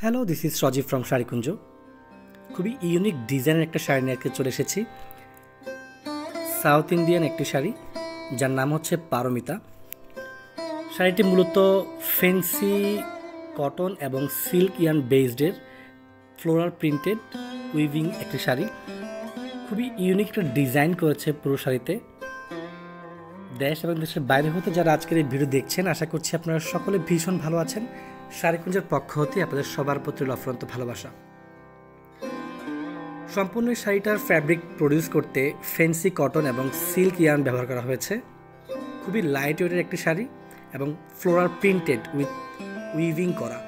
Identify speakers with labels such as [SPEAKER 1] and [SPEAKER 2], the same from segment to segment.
[SPEAKER 1] Hello, this is Sajib from Sharikunja. খুবই unique ডিজাইনের একটা শাড়ি নিয়ে আজকে চলে এসেছি। সাউথ ইন্ডিয়ান একটি শাড়ি, যার নাম হচ্ছে পারমিতা। শাড়িটি মূলত ফেন্সি কটন এবং সিল্ক ইয়ার্ন বেসডের ফ্লোরাল প্রিন্টেড উইভিং একটি শাড়ি। খুবই ইউনিক একটা ডিজাইন করেছে পুরো শাড়িতে। দেশ এবং দেশের বাইরে হতে যারা আজকের এই ভিডিও দেখছেন, আশা করছি আপনারা সকলে ভীষণ ভালো আছেন। শাড়িকুঞ্জের পক্ষ হতে আপনাদের সবার প্রতি অফুরন্ত ভালোবাসা। সম্পূর্ণ শাড়িটার ফ্যাব্রিক প্রডিউস করতে ফেন্সি কটন এবং সিল্ক ইয়ার্ন ব্যবহার করা হয়েছে। খুবই লাইট ওয়েটের একটি শাড়ি এবং ফ্লোরাল প্রিন্টেড উইথ উইভিং করা।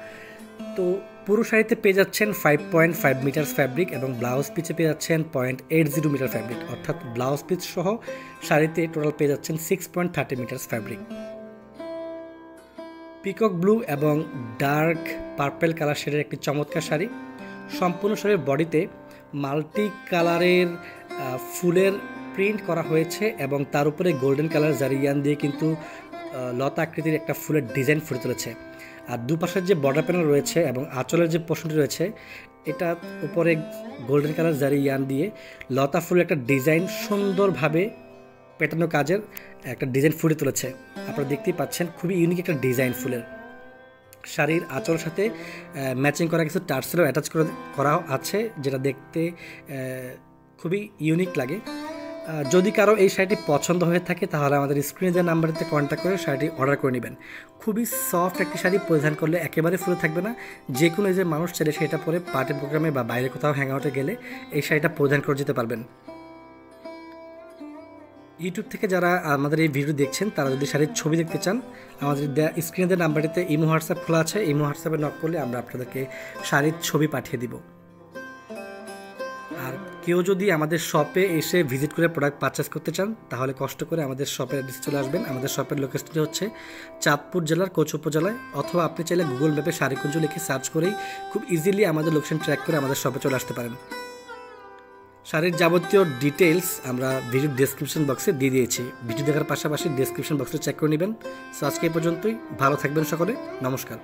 [SPEAKER 1] তো পুরো শাড়িতে পেয়ে যাচ্ছেন 5.5 মিটার ফ্যাব্রিক এবং ব্লাউজ পিচে পেয়ে যাচ্ছেন 0.80 মিটার ফ্যাব্রিক, অর্থাৎ ব্লাউজ পিচ সহ শাড়িতে টোটাল পেয়ে যাচ্ছেন 6.30 মিটার ফ্যাব্রিক। পিকক ব্লু এবং ডার্ক পার্পেল কালার শেডের একটি চমৎকার শাড়ি। সম্পূর্ণ শাড়ির বডিতে মাল্টি কালারের ফুলের প্রিন্ট করা হয়েছে এবং তার উপরে গোল্ডেন কালার জারিয়ান দিয়ে কিন্তু লতা আকৃতির একটা ফুলের ডিজাইন ফুটে তুলেছে। আর দুপাশের যে বর্ডার প্যানেল রয়েছে এবং আঁচলের যে পোর্শনটি রয়েছে, এটা উপরে গোল্ডেন কালার জারিয়ান দিয়ে লতা ফুলের একটা ডিজাইন সুন্দরভাবে পেটানো কাজের একটা ডিজাইন ফুটে তুলেছে। আপনারা দেখতেই পাচ্ছেন খুবই ইউনিক একটা ডিজাইন ফুলের। শাড়ির আঁচলের সাথে ম্যাচিং করা কিছু টার্সেলও অ্যাটাচ করা আছে, যেটা দেখতে খুবই ইউনিক লাগে। যদি কারো এই শাড়িটি পছন্দ হয়ে থাকে তাহলে আমাদের স্ক্রিনে যে নাম্বারটিতে কন্ট্যাক্ট করে শাড়িটি অর্ডার করে নেবেন। খুবই সফট একটি শাড়ি, পরিধান করলে একেবারে ফুলে থাকবে না। যে কোনো যে মানুষ চাইলে সেটা পরে পার্টি প্রোগ্রামে বা বাইরে কোথাও হ্যাং আউটে গেলে এই শাড়িটা পরিধান করে যেতে পারবেন। ইউটিউব থেকে যারা আমাদের এই ভিডিও দেখছেন তারা যদি শাড়ির ছবি দেখতে চান, আমাদের স্ক্রিনে দেওয়া নাম্বারটিতে ইমো হোয়াটসঅ্যাপ খোলা আছে। ইমো হোয়াটসঅ্যাপে নক করলে আমরা আপনাদেরকে শাড়ির ছবি পাঠিয়ে দিব। আর কেউ যদি আমাদের শপে এসে ভিজিট করে প্রোডাক্ট পারচেস করতে চান তাহলে কষ্ট করে আমাদের শপের অ্যাড্রেস চলে আসবেন। আমাদের শপের লোকেশনটি হচ্ছে চাঁদপুর জেলার কোচ উপজেলায়, অথবা আপনি চাইলে গুগল ম্যাপে শাড়িকুঞ্জ লিখে সার্চ করেই খুব ইজিলি আমাদের লোকেশন ট্র্যাক করে আমাদের শপে চলে আসতে পারেন। শাড়ির যাবতীয় ডিটেলস আমরা ভিডিও ডেসক্রিপশন বক্সে দিয়ে দিয়েছি। ভিডিও দেখার পাশাপাশি ডেসক্রিপশন বক্সে চেক করে নেবেন। সো আজকে এই পর্যন্তই, ভালো থাকবেন সকলে, নমস্কার।